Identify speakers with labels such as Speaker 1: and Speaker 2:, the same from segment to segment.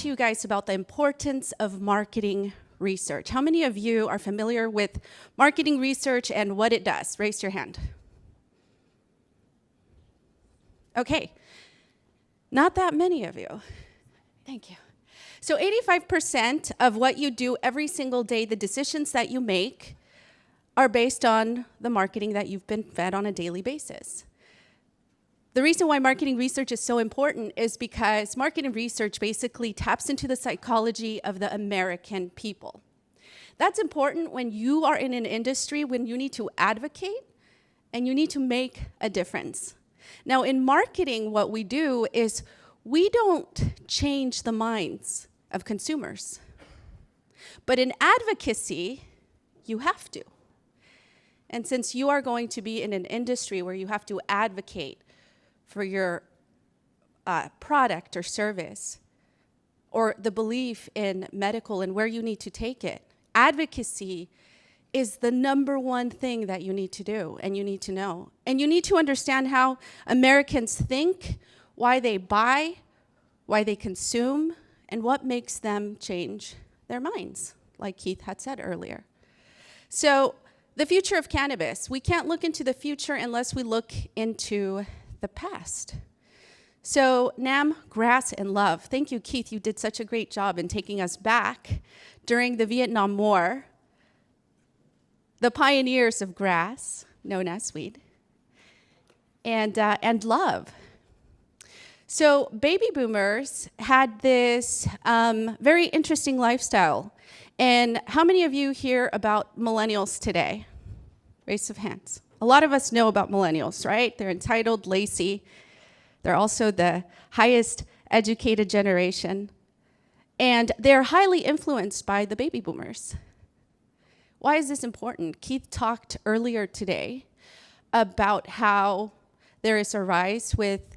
Speaker 1: to you guys about the importance of marketing research. How many of you are familiar with marketing research and what it does? Raise your hand. Okay, not that many of you. Thank you. So 85% of what you do every single day, the decisions that you make, are based on the marketing that you've been fed on a daily basis. The reason why marketing research is so important is because marketing research basically taps into the psychology of the American people. That's important when you are in an industry when you need to advocate and you need to make a difference. Now, in marketing, what we do is we don't change the minds of consumers. But in advocacy, you have to. And since you are going to be in an industry where you have to advocate for your product or service, or the belief in medical and where you need to take it, advocacy is the number one thing that you need to do and you need to know. And you need to understand how Americans think, why they buy, why they consume, and what makes them change their minds, like Keith had said earlier. So the future of cannabis, we can't look into the future unless we look into the past. So NAM, grass, and love. Thank you, Keith. You did such a great job in taking us back during the Vietnam War. The pioneers of grass, known as weed, and love. So baby boomers had this very interesting lifestyle. And how many of you hear about millennials today? Raise of hands. A lot of us know about millennials, right? They're entitled, lazy. They're also the highest educated generation. And they're highly influenced by the baby boomers. Why is this important? Keith talked earlier today about how there is a rise with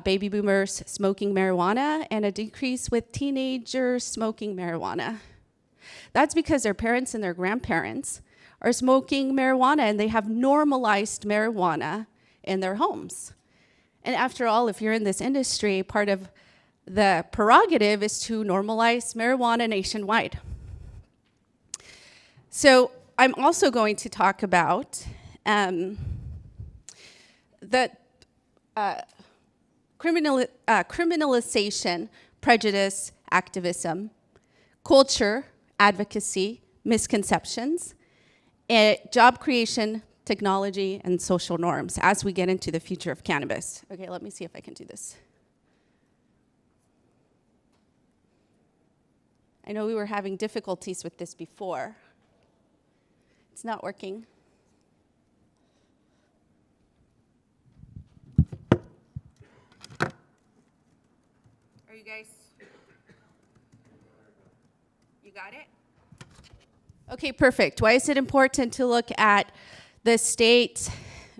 Speaker 1: baby boomers smoking marijuana and a decrease with teenagers smoking marijuana. That's because their parents and their grandparents are smoking marijuana and they have normalized marijuana in their homes. And after all, if you're in this industry, part of the prerogative is to normalize marijuana nationwide. So I'm also going to talk about the criminalization, prejudice, activism, culture, advocacy, misconceptions, job creation, technology, and social norms as we get into the future of cannabis. Okay, let me see if I can do this. I know we were having difficulties with this before. It's not working. Are you guys? You got it? Okay, perfect. Why is it important to look at the states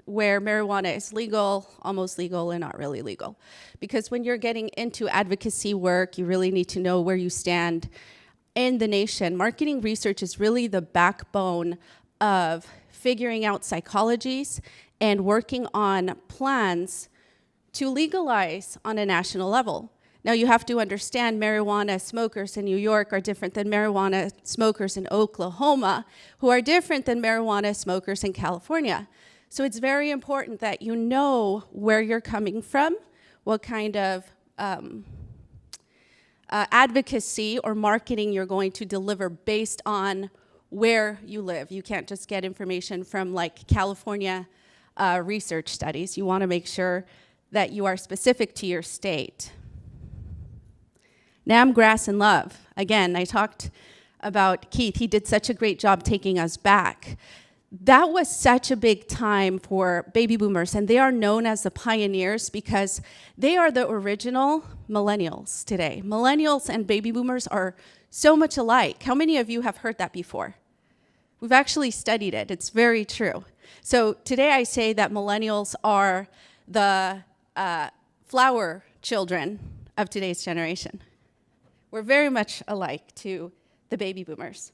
Speaker 1: where marijuana is legal, almost legal, and not really legal? Because when you're getting into advocacy work, you really need to know where you stand in the nation. Marketing research is really the backbone of figuring out psychologies and working on plans to legalize on a national level. Now, you have to understand marijuana smokers in New York are different than marijuana smokers in Oklahoma, who are different than marijuana smokers in California. So it's very important that you know where you're coming from, what kind of advocacy or marketing you're going to deliver based on where you live. You can't just get information from like California research studies. You want to make sure that you are specific to your state. NAM, grass, and love. Again, I talked about Keith. He did such a great job taking us back. That was such a big time for baby boomers, and they are known as the pioneers because they are the original millennials today. Millennials and baby boomers are so much alike. How many of you have heard that before? We've actually studied it. It's very true. So today I say that millennials are the flower children of today's generation. We're very much alike to the baby boomers.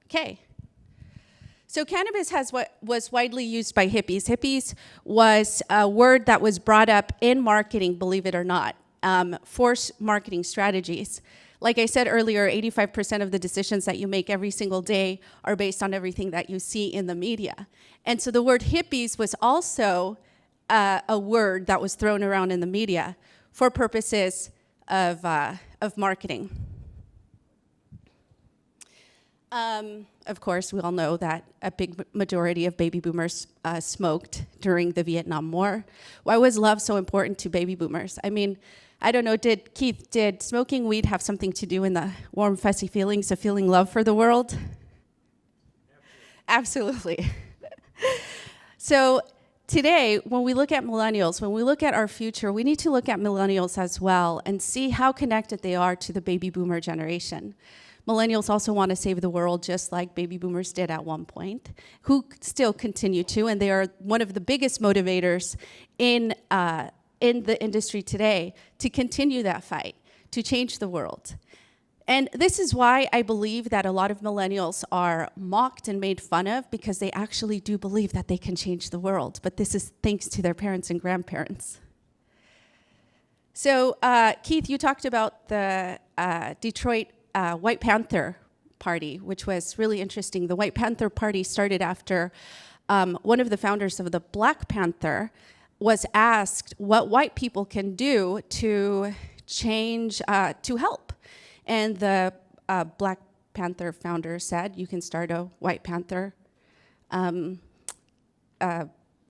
Speaker 1: Okay. So cannabis has what was widely used by hippies. Hippies was a word that was brought up in marketing, believe it or not. force marketing strategies. Like I said earlier, 85% of the decisions that you make every single day are based on everything that you see in the media. And so the word hippies was also a word that was thrown around in the media for purposes of marketing. Of course, we all know that a big majority of baby boomers smoked during the Vietnam War. Why was love so important to baby boomers? I mean, I don't know, Keith, did smoking weed have something to do in the warm, fuzzy feelings of feeling love for the world? Absolutely. So today, when we look at millennials, when we look at our future, we need to look at millennials as well and see how connected they are to the baby boomer generation. Millennials also want to save the world just like baby boomers did at one point, who still continue to, and they are one of the biggest motivators in the industry today to continue that fight, to change the world. And this is why I believe that a lot of millennials are mocked and made fun of, because they actually do believe that they can change the world. But this is thanks to their parents and grandparents. So Keith, you talked about the Detroit White Panther Party, which was really interesting. The White Panther Party started after one of the founders of the Black Panther was asked what white people can do to change, to help. And the Black Panther founder said, you can start a White Panther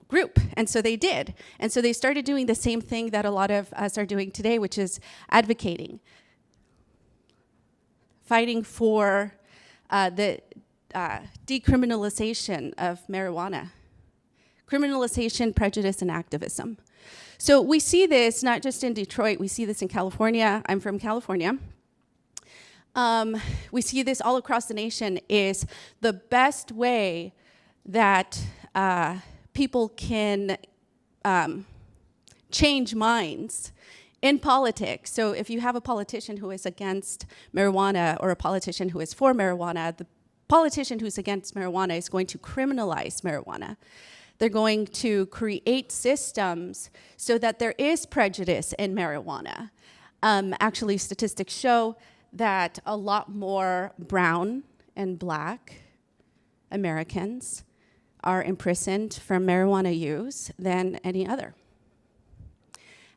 Speaker 1: group. And so they did. And so they started doing the same thing that a lot of us are doing today, which is advocating, fighting for the decriminalization of marijuana, criminalization, prejudice, and activism. So we see this not just in Detroit, we see this in California. I'm from California. We see this all across the nation. Is the best way that people can change minds in politics. So if you have a politician who is against marijuana or a politician who is for marijuana, the politician who's against marijuana is going to criminalize marijuana. They're going to create systems so that there is prejudice in marijuana. Actually, statistics show that a lot more brown and black Americans are imprisoned from marijuana use than any other.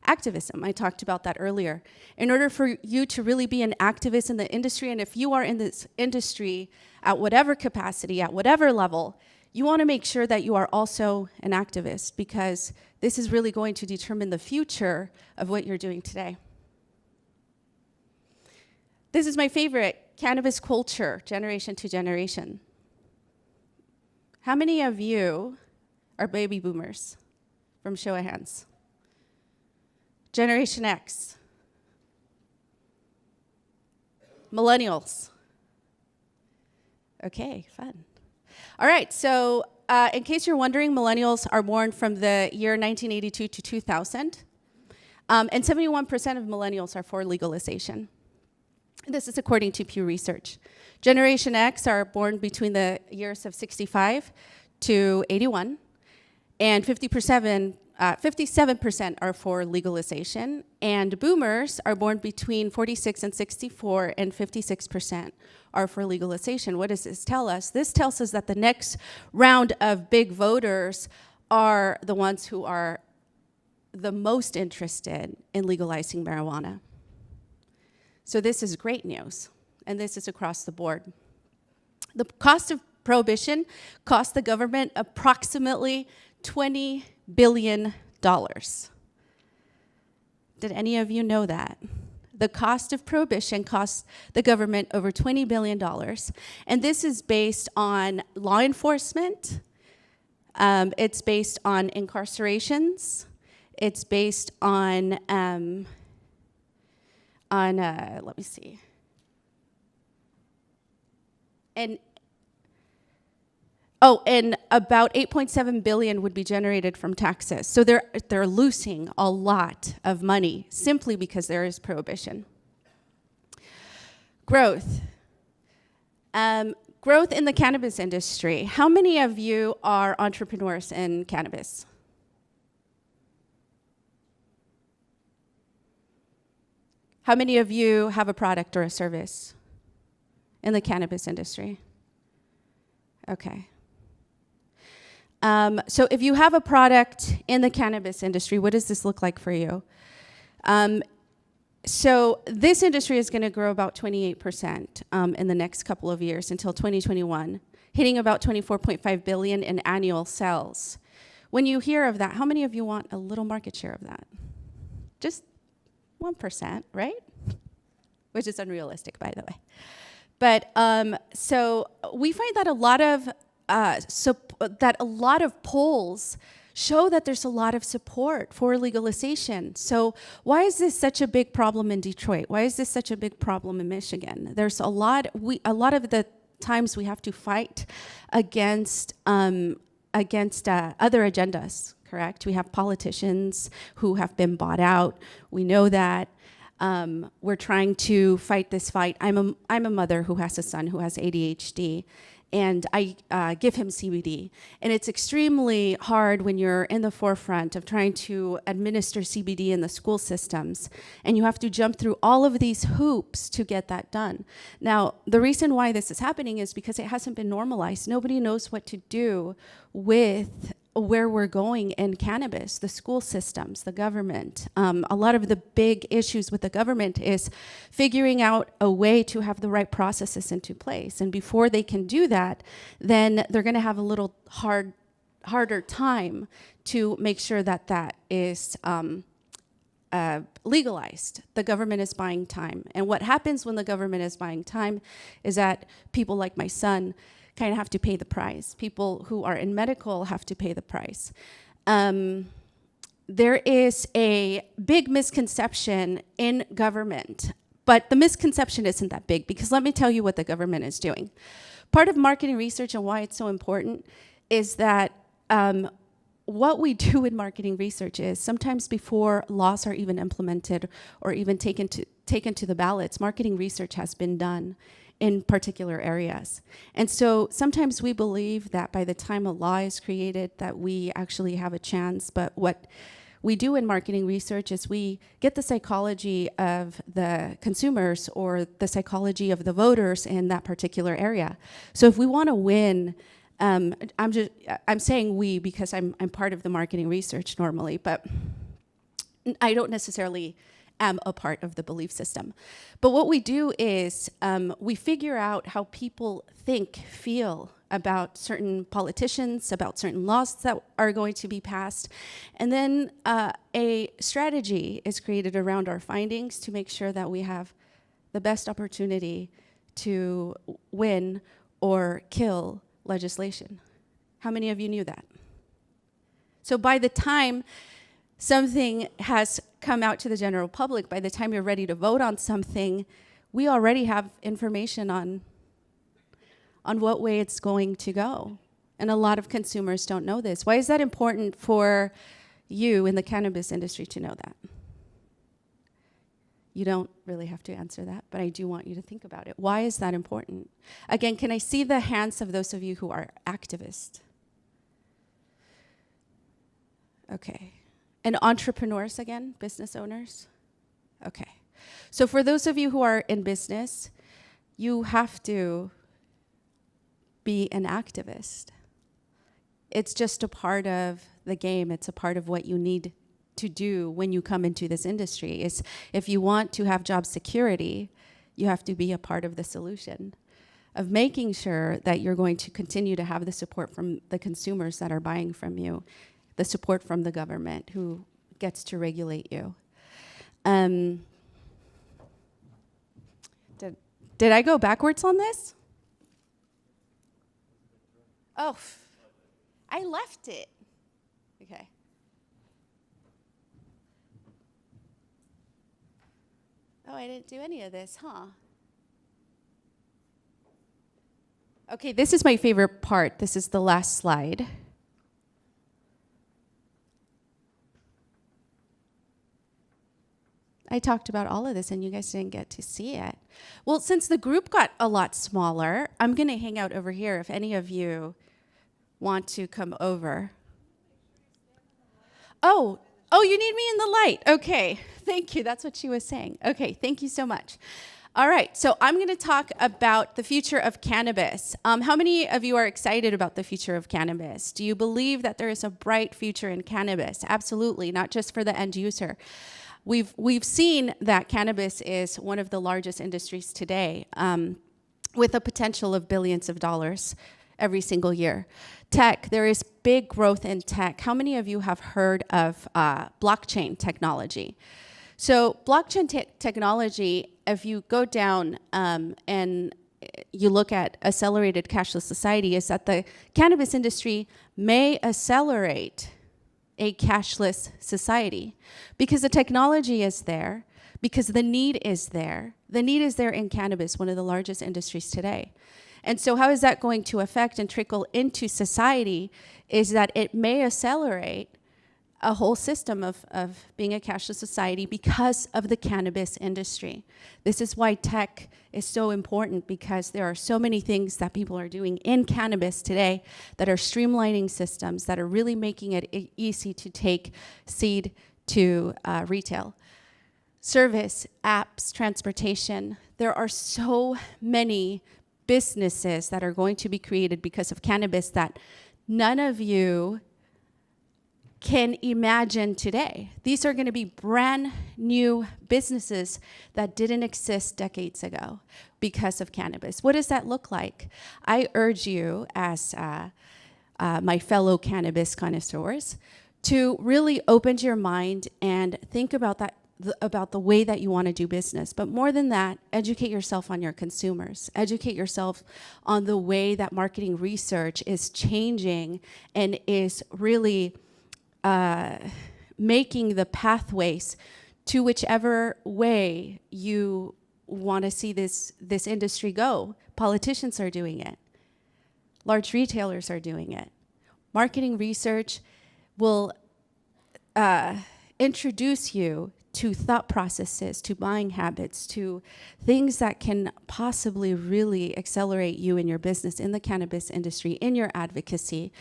Speaker 1: Activism, I talked about that earlier. In order for you to really be an activist in the industry, and if you are in this industry at whatever capacity, at whatever level, you want to make sure that you are also an activist, because this is really going to determine the future of what you're doing today. This is my favorite, cannabis culture, generation to generation. How many of you are baby boomers? From show of hands. Generation X. Millennials. Okay, fun. All right, so in case you're wondering, millennials are born from the year 1982 to 2000. And 71% of millennials are for legalization. This is according to Pew Research. Generation X are born between the years of 65 to 81, and 57% are for legalization, and boomers are born between 46 and 64, and 56% are for legalization. What does this tell us? This tells us that the next round of big voters are the ones who are the most interested in legalizing marijuana. So this is great news, and this is across the board. The cost of prohibition cost the government approximately $20 billion. Did any of you know that? The cost of prohibition costs the government over $20 billion, and this is based on law enforcement, it's based on incarcerations, it's based on let me see. And about 8.7 billion would be generated from taxes. So they're losing a lot of money simply because there is prohibition. Growth. Growth in the cannabis industry. How many of you are entrepreneurs in cannabis? How many of you have a product or a service in the cannabis industry? Okay. So if you have a product in the cannabis industry, what does this look like for you? So this industry is going to grow about 28% in the next couple of years until 2021, hitting about 24.5 billion in annual sales. When you hear of that, how many of you want a little market share of that? Just 1%, right? Which is unrealistic, by the way. But so we find that a lot of polls show that there's a lot of support for legalization. So why is this such a big problem in Detroit? Why is this such a big problem in Michigan? There's a lot of the times we have to fight against other agendas, correct? We have politicians who have been bought out. We know that. We're trying to fight this fight. I'm a mother who has a son who has ADHD, and I give him CBD. And it's extremely hard when you're in the forefront of trying to administer CBD in the school systems, and you have to jump through all of these hoops to get that done. Now, the reason why this is happening is because it hasn't been normalized. Nobody knows what to do with where we're going in cannabis, the school systems, the government. A lot of the big issues with the government is figuring out a way to have the right processes into place. And before they can do that, then they're gonna have a little harder time to make sure that that is legalized. The government is buying time. And what happens when the government is buying time is that people like my son kind of have to pay the price. People who are in medical have to pay the price. There is a big misconception in government, but the misconception isn't that big, because let me tell you what the government is doing. Part of marketing research and why it's so important is that what we do in marketing research is sometimes before laws are even implemented or even taken to the ballots, marketing research has been done in particular areas. And so sometimes we believe that by the time a law is created that we actually have a chance, but what we do in marketing research is we get the psychology of the consumers or the psychology of the voters in that particular area. So if we want to win, I'm saying we because I'm part of the marketing research normally, but I don't necessarily am a part of the belief system. But what we do is we figure out how people feel about certain politicians, about certain laws that are going to be passed. And then a strategy is created around our findings to make sure that we have the best opportunity to win or kill legislation. How many of you knew that? So by the time something has come out to the general public, by the time you're ready to vote on something, we already have information on what way it's going to go. And a lot of consumers don't know this. Why is that important for you in the cannabis industry to know that? You don't really have to answer that, but I do want you to think about it. Why is that important? Again, can I see the hands of those of you who are activists? Okay. And entrepreneurs again, business owners? Okay. So for those of you who are in business, you have to be an activist. It's just a part of the game. It's a part of what you need to do when you come into this industry. Is if you want to have job security, you have to be a part of the solution of making sure that you're going to continue to have the support from the consumers that are buying from you, the support from the government who gets to regulate you. Did I go backwards on this? Oh, I left it. Okay. Oh, I didn't do any of this, huh? Okay, this is my favorite part. This is the last slide. I talked about all of this and you guys didn't get to see it. Well, since the group got a lot smaller, I'm going to hang out over here if any of you want to come over. Oh, Oh, you need me in the light. Okay. Thank you. That's what she was saying. Okay. Thank you so much. All right. So I'm going to talk about the future of cannabis. How many of you are excited about the future of cannabis? Do you believe that there is a bright future in cannabis? Absolutely. Not just for the end user. We've seen that cannabis is one of the largest industries today, with a potential of billions of dollars every single year. Tech, there is big growth in tech. How many of you have heard of blockchain technology? So blockchain technology, if you go down and you look at accelerated cashless society, is that the cannabis industry may accelerate a cashless society because the technology is there, because the need is there. The need is there in cannabis, one of the largest industries today. And so how is that going to affect and trickle into society is that it may accelerate a whole system of being a cashless society because of the cannabis industry. This is why tech is so important, because there are so many things that people are doing in cannabis today that are streamlining systems, that are really making it easy to take seed to retail. Service, apps, transportation, there are so many businesses that are going to be created because of cannabis that none of you can imagine today. These are going to be brand new businesses that didn't exist decades ago because of cannabis. What does that look like? I urge you, as my fellow cannabis connoisseurs, to really open your mind and think about that, about the way that you want to do business. But more than that, educate yourself on your consumers. Educate yourself on the way that marketing research is changing and is really making the pathways to whichever way you want to see this industry go. Politicians are doing it. Large retailers are doing it. Marketing research will introduce you to thought processes, to buying habits, to things that can possibly really accelerate you in your business, in the cannabis industry, in your advocacy.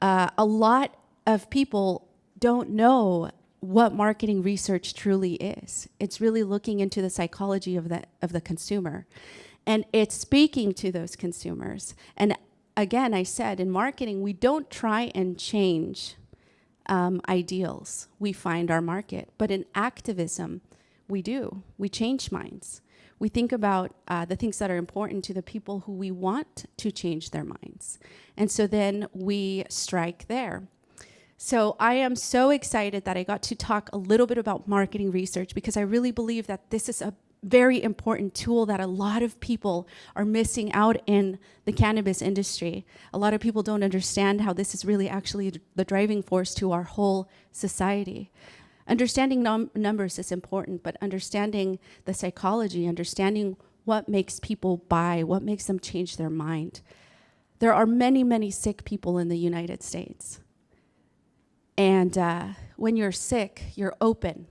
Speaker 1: A lot of people don't know what marketing research truly is. It's really looking into the psychology of the consumer. And it's speaking to those consumers. And again, I said, in marketing, we don't try and change ideals. We find our market. But in activism, we do. We change minds. We think about the things that are important to the people who we want to change their minds. And so then we strike there. So I am so excited that I got to talk a little bit about marketing research, because I really believe that this is a very important tool that a lot of people are missing out in the cannabis industry. A lot of people don't understand how this is really actually the driving force to our whole society. Understanding numbers is important, but understanding the psychology, understanding what makes people buy, what makes them change their mind. There are many, many sick people in the United States. And when you're sick, you're open.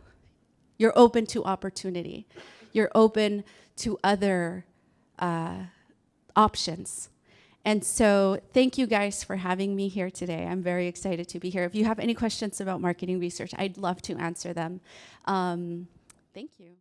Speaker 1: You're open to opportunity. You're open to other options. And so thank you guys for having me here today. I'm very excited to be here. If you have any questions about marketing research, I'd love to answer them. Thank you.